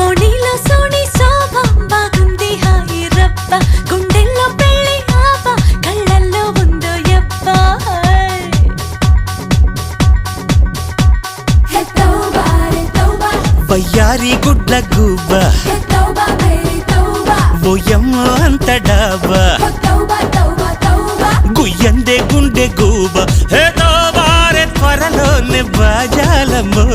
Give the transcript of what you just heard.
ఓణీలో సోని శోభ బాగుంది హాయి రబ్బ గుండెల్లో పెళ్ళి ఆవ కళ్ళల్లో ఉందో యబ్బ వయ్యారి గుడ్ల గుబ్బ ఓయమ్మో అంత డాబా గుయ్యందే గుండె గూబ హే తోబారే త్వరలోనే బాజాలమ్మో